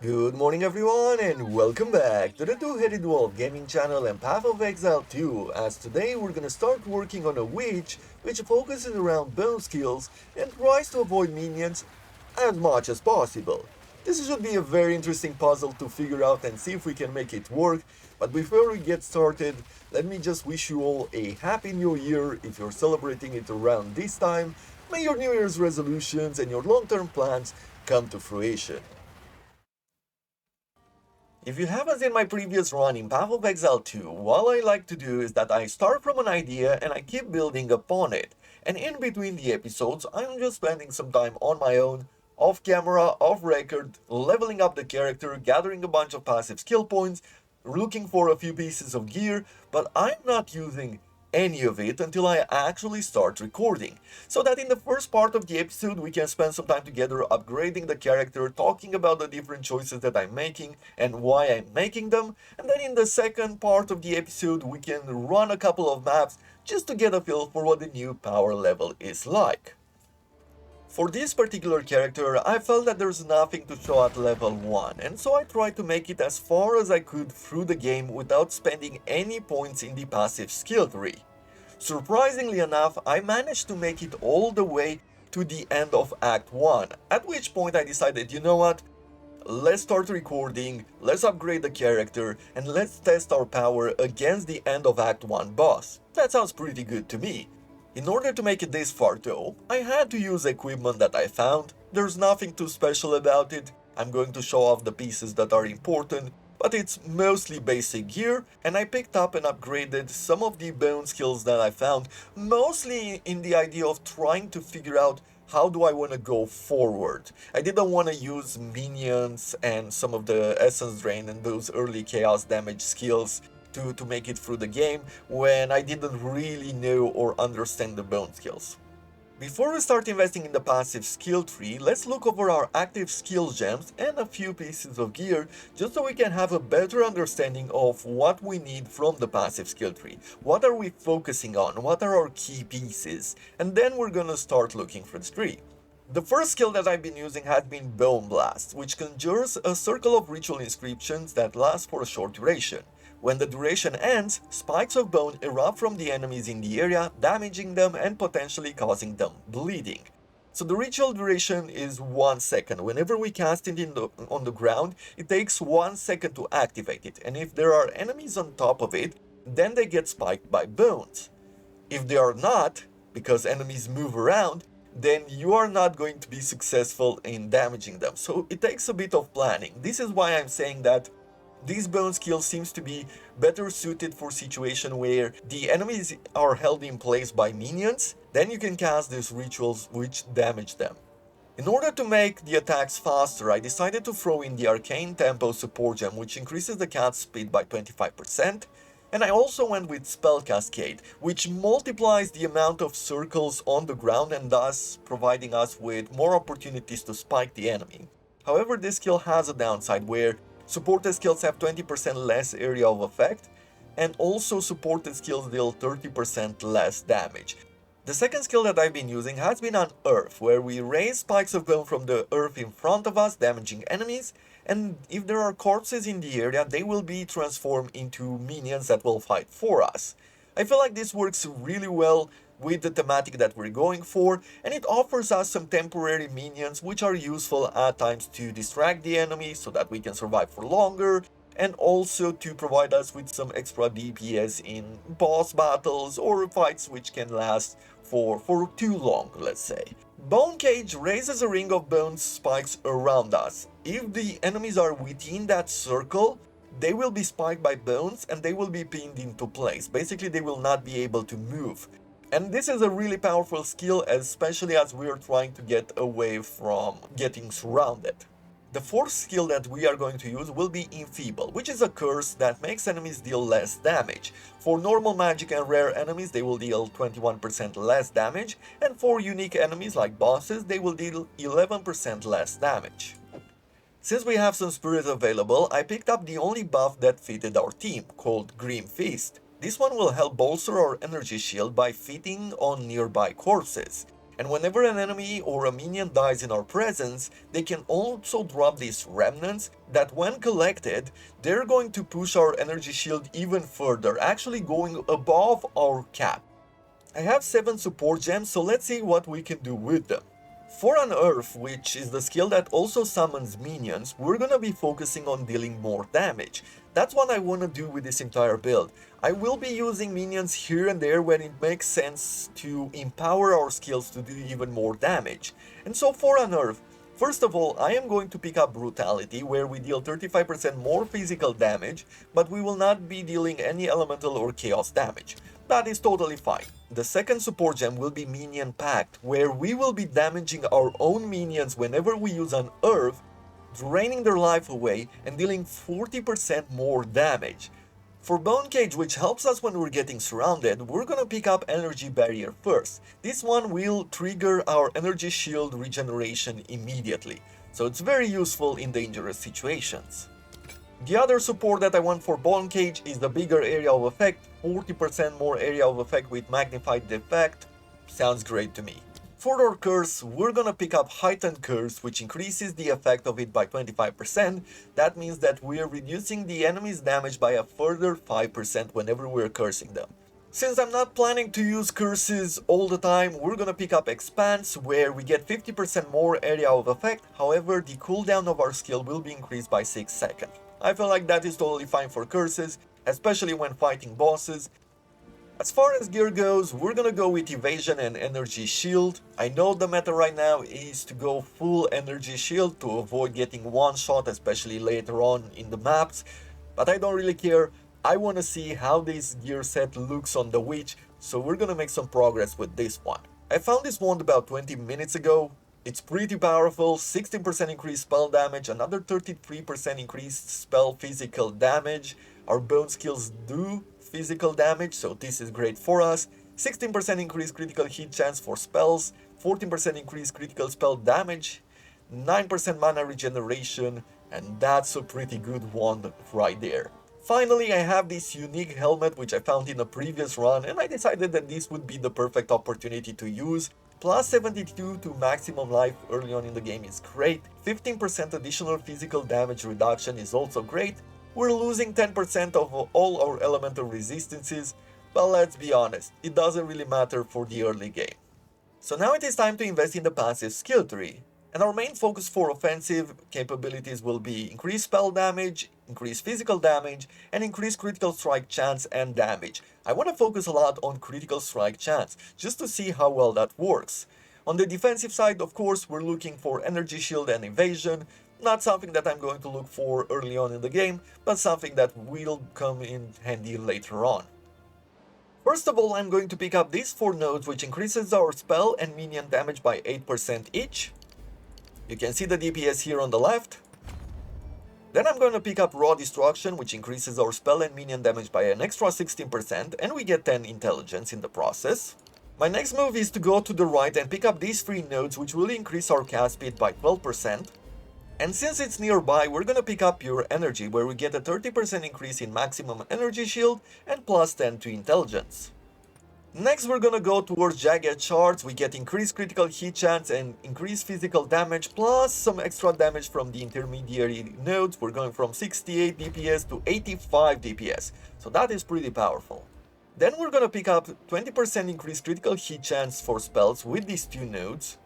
Good morning everyone and welcome back to the Two-Headed Wolf Gaming Channel and Path of Exile 2, as today we're gonna start working on a witch which focuses around bone skills and tries to avoid minions as much as possible. This should be a very interesting puzzle to figure out and see if we can make it work, but before we get started, let me just wish you all a happy new year if you're celebrating it around this time. May your New Year's resolutions and your long-term plans come to fruition. If you haven't seen my previous run in Path of Exile 2, what I like to do is that I start from an idea and I keep building upon it. And in between the episodes, I'm just spending some time on my own, off camera, off record, leveling up the character, gathering a bunch of passive skill points, looking for a few pieces of gear, but I'm not using any of it until I actually start recording, so that in the first part of the episode we can spend some time together upgrading the character, talking about the different choices that I'm making and why I'm making them, and then in the second part of the episode we can run a couple of maps just to get a feel for what the new power level is like. For this particular character, I felt that there's nothing to show at level 1, and so I tried to make it as far as I could through the game without spending any points in the passive skill tree. Surprisingly enough, I managed to make it all the way to the end of Act 1, at which point I decided, you know what, let's start recording, let's upgrade the character, and let's test our power against the end of Act 1 boss. That sounds pretty good to me. In order to make it this far though, I had to use equipment that I found. There's nothing too special about it. I'm going to show off the pieces that are important, but it's mostly basic gear, and I picked up and upgraded some of the bone skills that I found, mostly in the idea of trying to figure out how do I want to go forward. I didn't want to use minions and some of the essence drain and those early chaos damage skills to make it through the game when I didn't really know or understand the bone skills. Before we start investing in the passive skill tree, let's look over our active skill gems and a few pieces of gear just so we can have a better understanding of what we need from the passive skill tree. What are we focusing on? What are our key pieces? And then we're gonna start looking for the tree. The first skill that I've been using has been Bone Blast, which conjures a circle of ritual inscriptions that last for a short duration. When the duration ends, spikes of bone erupt from the enemies in the area, damaging them and potentially causing them bleeding. So the ritual duration is 1 second. Whenever we cast it on the ground, it takes 1 second to activate it, and if there are enemies on top of it, then they get spiked by bones. If they are not, because enemies move around, then you are not going to be successful in damaging them. So it takes a bit of planning. This is why I'm saying that this bone skill seems to be better suited for situation where the enemies are held in place by minions, then you can cast these rituals which damage them. In order to make the attacks faster, I decided to throw in the Arcane Tempo support gem, which increases the cast speed by 25%, and I also went with Spell Cascade, which multiplies the amount of circles on the ground and thus providing us with more opportunities to spike the enemy. However, this skill has a downside where supported skills have 20% less area of effect, and also supported skills deal 30% less damage. The second skill that I've been using has been on Earth, where we raise spikes of bone from the earth in front of us, damaging enemies, and if there are corpses in the area, they will be transformed into minions that will fight for us. I feel like this works really well with the thematic that we're going for, and it offers us some temporary minions which are useful at times to distract the enemy so that we can survive for longer, and also to provide us with some extra DPS in boss battles or fights which can last for too long, let's say. Bone Cage raises a ring of bone spikes around us. If the enemies are within that circle, they will be spiked by bones and they will be pinned into place. Basically, they will not be able to move. And this is a really powerful skill, especially as we are trying to get away from getting surrounded. The fourth skill that we are going to use will be Enfeeble, which is a curse that makes enemies deal less damage. For normal magic and rare enemies they will deal 21% less damage, and for unique enemies like bosses they will deal 11% less damage. Since we have some spirits available, I picked up the only buff that fitted our team, called Grim Feast. This one will help bolster our energy shield by feeding on nearby corpses. And whenever an enemy or a minion dies in our presence, they can also drop these remnants that when collected, they're going to push our energy shield even further, actually going above our cap. I have 7 support gems, so let's see what we can do with them. For Unearth, which is the skill that also summons minions, we're gonna be focusing on dealing more damage. That's what I wanna do with this entire build. I will be using minions here and there when it makes sense to empower our skills to do even more damage. And so for Unearth, first of all, I am going to pick up Brutality, where we deal 35% more physical damage, but we will not be dealing any elemental or chaos damage. That is totally fine. The second support gem will be Minion Pact, where we will be damaging our own minions whenever we use Unearth, draining their life away and dealing 40% more damage. For Bone Cage, which helps us when we're getting surrounded, we're gonna pick up Energy Barrier first. This one will trigger our energy shield regeneration immediately, so it's very useful in dangerous situations. The other support that I want for Bone Cage is the bigger area of effect, 40% more area of effect with magnified effect. Sounds great to me. For our curse, we're gonna pick up Heightened Curse, which increases the effect of it by 25%. That means that we're reducing the enemy's damage by a further 5% whenever we're cursing them. Since I'm not planning to use curses all the time, we're gonna pick up Expanse, where we get 50% more area of effect. However, the cooldown of our skill will be increased by 6 seconds. I feel like that is totally fine for curses, especially when fighting bosses. As far as gear goes, we're gonna go with Evasion and Energy Shield. I know the meta right now is to go full Energy Shield to avoid getting one shot, especially later on in the maps, but I don't really care. I wanna see how this gear set looks on the Witch, so we're gonna make some progress with this one. I found this wand about 20 minutes ago. It's pretty powerful, 16% increased spell damage, another 33% increased spell physical damage. Our bone skills do physical damage, so this is great for us. 16% increased critical hit chance for spells, 14% increased critical spell damage, 9% mana regeneration, and that's a pretty good wand right there. Finally, I have this unique helmet which I found in a previous run, and I decided that this would be the perfect opportunity to use. Plus 72 to maximum life early on in the game is great, 15% additional physical damage reduction is also great. We're losing 10% of all our elemental resistances, but let's be honest, it doesn't really matter for the early game. So now it is time to invest in the passive skill tree. And our main focus for offensive capabilities will be increased spell damage, increased physical damage, and increased critical strike chance and damage. I want to focus a lot on critical strike chance, just to see how well that works. On the defensive side, of course, we're looking for energy shield and evasion, not something that I'm going to look for early on in the game, but something that will come in handy later on. First of all, I'm going to pick up these 4 nodes, which increases our spell and minion damage by 8% each. You can see the DPS here on the left. Then I'm going to pick up Raw Destruction, which increases our spell and minion damage by an extra 16%, and we get 10 intelligence in the process. My next move is to go to the right and pick up these 3 nodes, which will increase our cast speed by 12%. And since it's nearby, we're gonna pick up Pure Energy, where we get a 30% increase in maximum energy shield and plus 10 to intelligence. Next, we're gonna go towards Jagged Shards. We get increased critical hit chance and increased physical damage, plus some extra damage from the intermediary nodes. We're going from 68 DPS to 85 DPS, so that is pretty powerful. Then we're gonna pick up 20% increased critical hit chance for spells with these 2 nodes.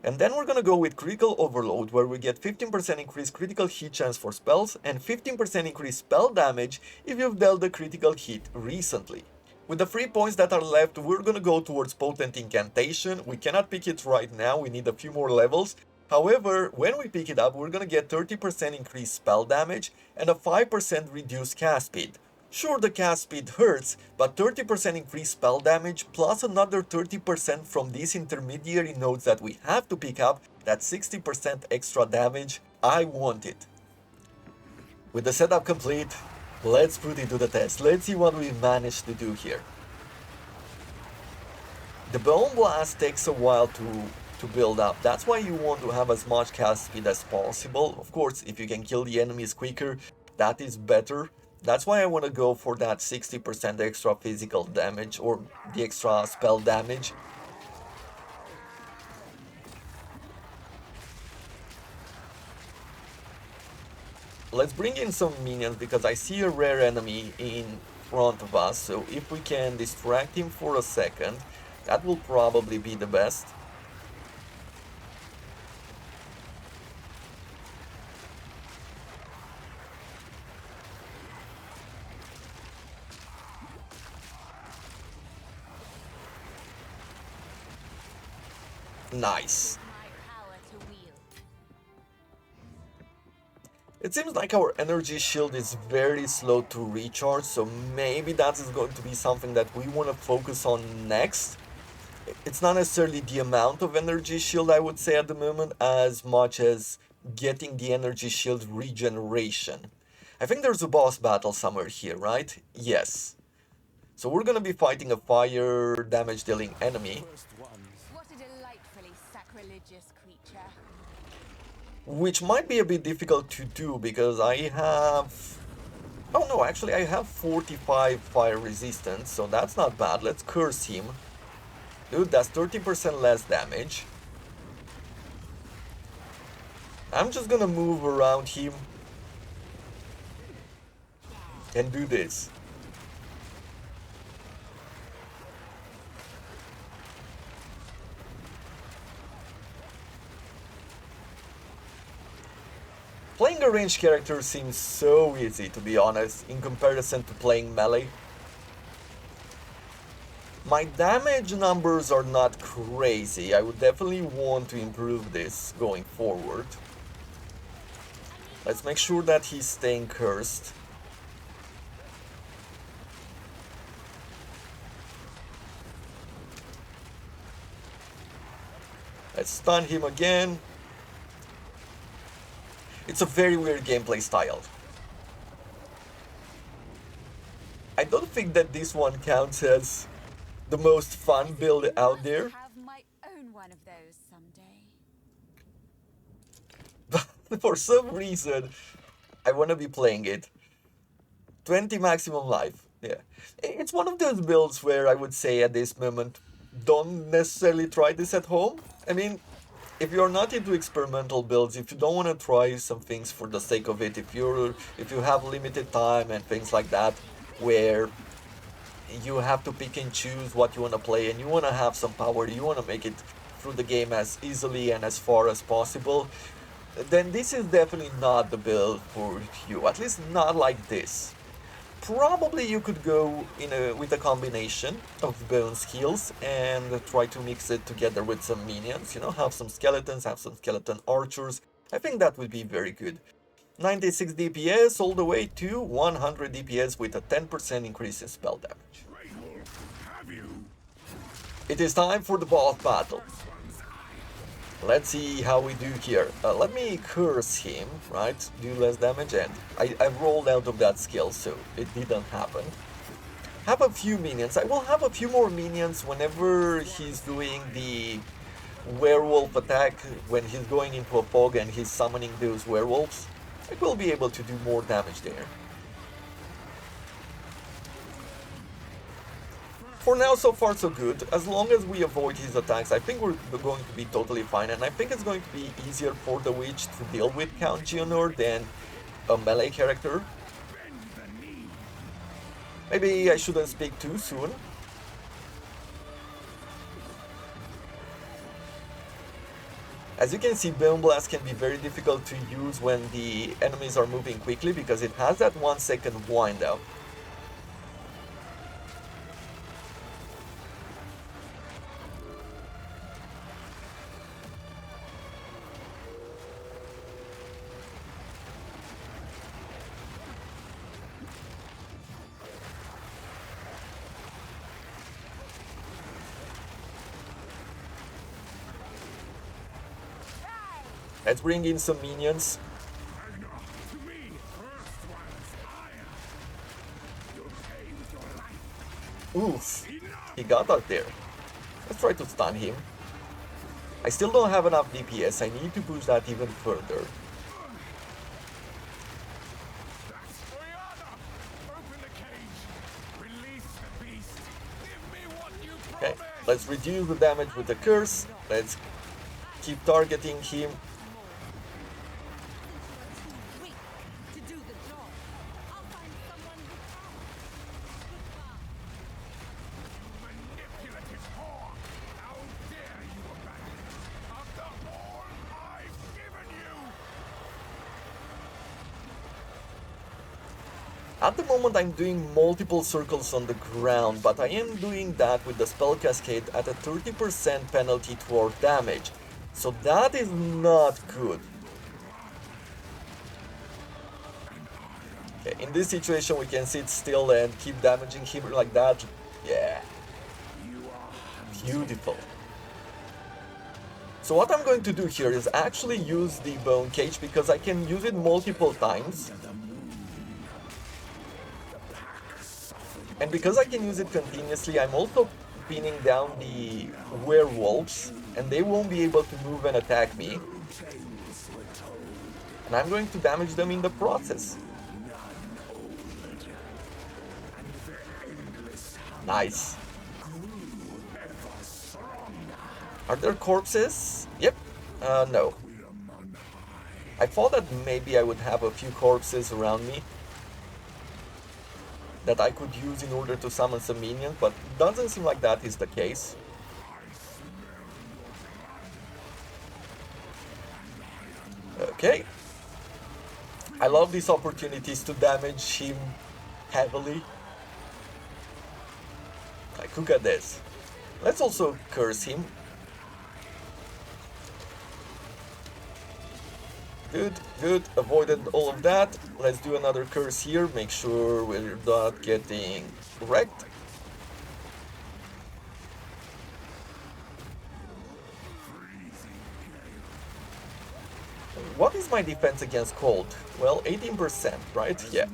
And then we're gonna go with Critical Overload, where we get 15% increased critical hit chance for spells and 15% increased spell damage if you've dealt a critical hit recently. With the 3 points that are left, we're gonna go towards Potent Incantation. We cannot pick it right now, we need a few more levels. However, when we pick it up, we're gonna get 30% increased spell damage and a 5% reduced cast speed. Sure, the cast speed hurts, but 30% increased spell damage plus another 30% from these intermediary nodes that we have to pick up, that's 60% extra damage. I want it. With the setup complete, let's put it to the test. Let's see what we managed to do here. The Bone Blast takes a while to build up. That's why you want to have as much cast speed as possible. Of course, if you can kill the enemies quicker, that is better. That's why I want to go for that 60% extra physical damage or the extra spell damage. Let's bring in some minions because I see a rare enemy in front of us. So if we can distract him for a second, that will probably be the best. Nice. It seems like our energy shield is very slow to recharge, so maybe that is going to be something that we want to focus on next. It's not necessarily the amount of energy shield, I would say, at the moment, as much as getting the energy shield regeneration. I think there's a boss battle somewhere here, right? Yes. So we're gonna be fighting a fire damage dealing enemy. What a delightfully sacrilegious creature. Which might be a bit difficult to do because I have... Oh no, actually I have 45 fire resistance, so that's not bad. Let's curse him. Dude, that's 30% less damage. I'm just gonna move around him and do this. Playing a ranged character seems so easy, to be honest, in comparison to playing melee. My damage numbers are not crazy. I would definitely want to improve this going forward. Let's make sure that he's staying cursed. Let's stun him again. It's a very weird gameplay style. I don't think that this one counts as the most fun build out there. Have my own one of those someday. But for some reason, I want to be playing it. 20 maximum life. Yeah. It's one of those builds where I would say at this moment, don't necessarily try this at home. I mean, if you're not into experimental builds, if you don't want to try some things for the sake of it, if you have limited time and things like that, where you have to pick and choose what you want to play and you want to have some power, you want to make it through the game as easily and as far as possible, then this is definitely not the build for you, at least not like this. Probably you could go with a combination of bones heals and try to mix it together with some minions, you know, have some skeletons, have some skeleton archers. I think that would be very good. 96 DPS all the way to 100 DPS with a 10% increase in spell damage. It is time for the boss battle. Let's see how we do here. Let me curse him, right? Do less damage, and I rolled out of that skill, so it didn't happen. Have a few minions. I will have a few more minions whenever he's doing the werewolf attack, when he's going into a fog and he's summoning those werewolves. I will be able to do more damage there. For now, so far so good. As long as we avoid his attacks, I think we're going to be totally fine, and I think it's going to be easier for the witch to deal with Count Geonor than a melee character. Maybe I shouldn't speak too soon. As you can see, Bone Blast can be very difficult to use when the enemies are moving quickly because it has that 1 second wind up. Let's bring in some minions. Oof, he got out there. Let's try to stun him. I still don't have enough DPS, I need to push that even further. Okay, let's reduce the damage with the curse. Let's keep targeting him. At the moment I'm doing multiple circles on the ground, but I am doing that with the spell cascade at a 30% penalty toward damage. So that is not good. Okay, in this situation we can sit still and keep damaging him like that. Yeah. Beautiful. So what I'm going to do here is actually use the bone cage because I can use it multiple times. And because I can use it continuously, I'm also pinning down the werewolves, and they won't be able to move and attack me. And I'm going to damage them in the process. Nice. Are there corpses? Yep. No. I thought that maybe I would have a few corpses around me that I could use in order to summon some minions, but it doesn't seem like that is the case. Okay. I love these opportunities to damage him heavily. Like, look at this. Let's also curse him. Good, good, avoided all of that. Let's do another curse here, make sure we're not getting wrecked. What is my defense against cold? Well, 18%, right? Yeah.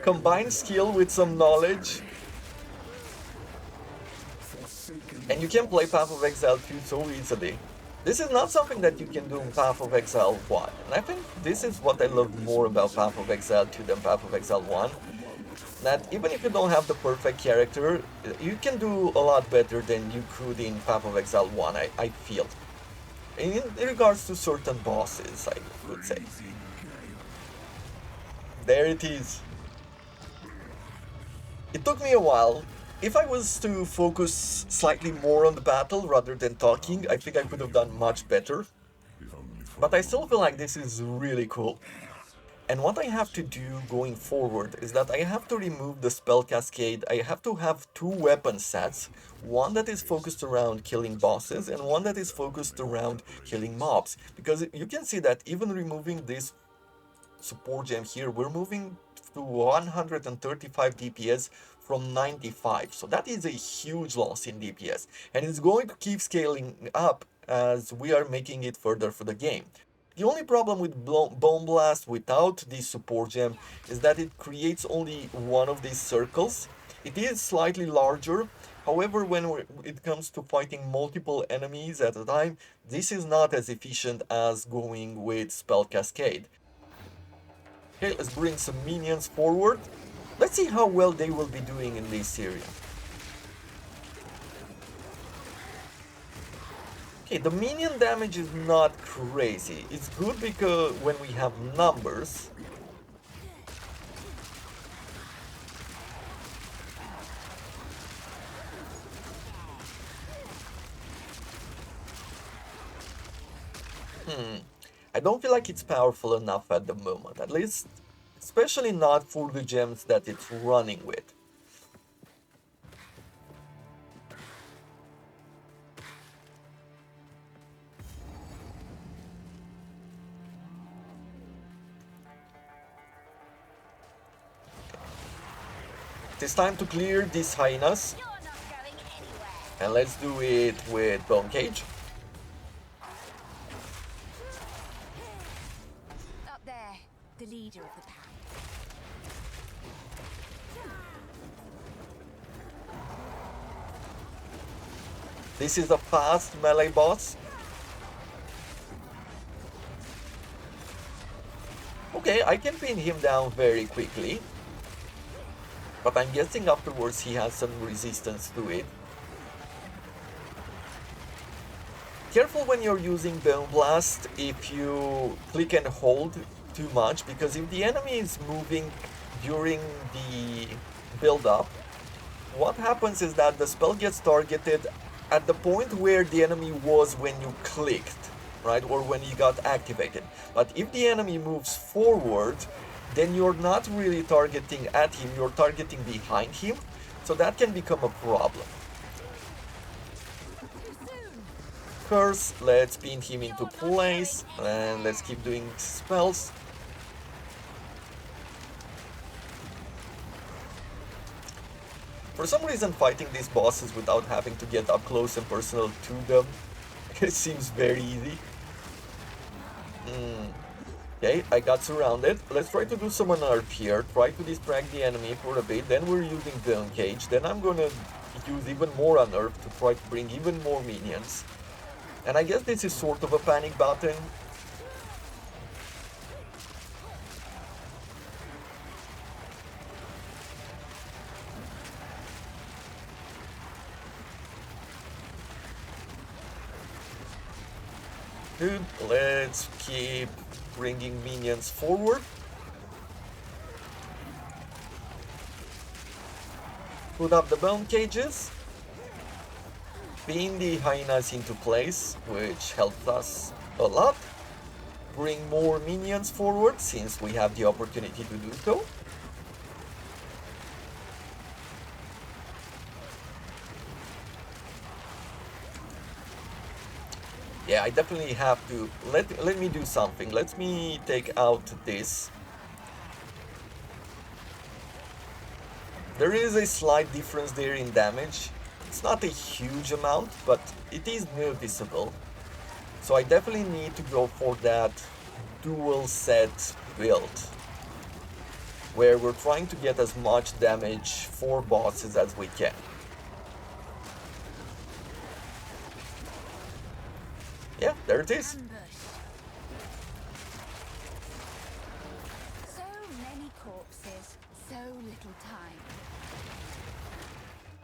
Combine skill with some knowledge, and you can play Path of Exile 2 so easily. This is not something that you can do in Path of Exile 1, and I think this is what I love more about Path of Exile 2 than Path of Exile 1. That even if you don't have the perfect character, you can do a lot better than you could in Path of Exile 1, I feel. In regards to certain bosses, I would say. There it is. It took me a while. If I was to focus slightly more on the battle rather than talking, I think I could have done much better. But I still feel like this is really cool. And what I have to do going forward is that I have to remove the spell cascade. I have to have two weapon sets. One that is focused around killing bosses and one that is focused around killing mobs. Because you can see that even removing this support gem here, we're moving to 135 DPS from 95. So that is a huge loss in DPS. And it's going to keep scaling up as we are making it further for the game. The only problem with Bone Blast without this support gem is that it creates only one of these circles. It is slightly larger, however when it comes to fighting multiple enemies at a time, this is not as efficient as going with Spell Cascade. Okay, let's bring some minions forward. Let's see how well they will be doing in this area. Okay, the minion damage is not crazy. It's good because when we have numbers. I don't feel like it's powerful enough at the moment, at least, especially not for the gems that it's running with. It's time to clear these hyenas. And let's do it with Bone Cage. Up there, the leader of the pack. This is a fast melee boss. Okay, I can pin him down very quickly. But I'm guessing afterwards he has some resistance to it. Careful when you're using Bone Blast if you click and hold too much, because if the enemy is moving during the build-up, what happens is that the spell gets targeted at the point where the enemy was when you clicked, right? Or when you got activated. But if the enemy moves forward, then you're not really targeting at him, you're targeting behind him. So that can become a problem. Curse, let's pin him into place, and let's keep doing spells. For some reason, fighting these bosses without having to get up close and personal to them, it seems very easy. Okay, I got surrounded. Let's try to do some unearth here. Try to distract the enemy for a bit. Then we're using Bone Cage. Then I'm gonna use even more unearth to try to bring even more minions. And I guess this is sort of a panic button. Dude, let's keep bringing minions forward. Put up the bone cages. Pin the hyenas into place, which helps us a lot. Bring more minions forward since we have the opportunity to do so. Yeah, I definitely have to. Let me do something. Let me take out this. There is a slight difference there in damage. It's not a huge amount, but it is noticeable. So I definitely need to go for that dual set build, where we're trying to get as much damage for bosses as we can. Yeah, there it is. Ambush. So many corpses, so little time.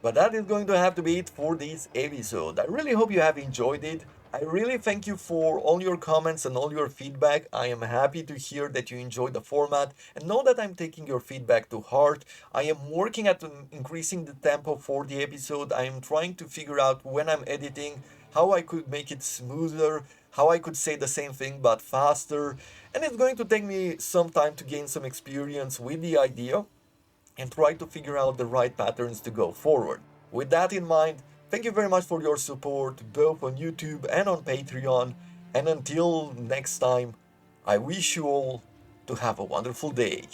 But that is going to have to be it for this episode. I really hope you have enjoyed it. I really thank you for all your comments and all your feedback. I am happy to hear that you enjoyed the format and know that I'm taking your feedback to heart. I am working at increasing the tempo for the episode. I am trying to figure out when I'm editing how I could make it smoother, how I could say the same thing but faster. And it's going to take me some time to gain some experience with the idea and try to figure out the right patterns to go forward. With that in mind, thank you very much for your support both on YouTube and on Patreon. And until next time, I wish you all to have a wonderful day.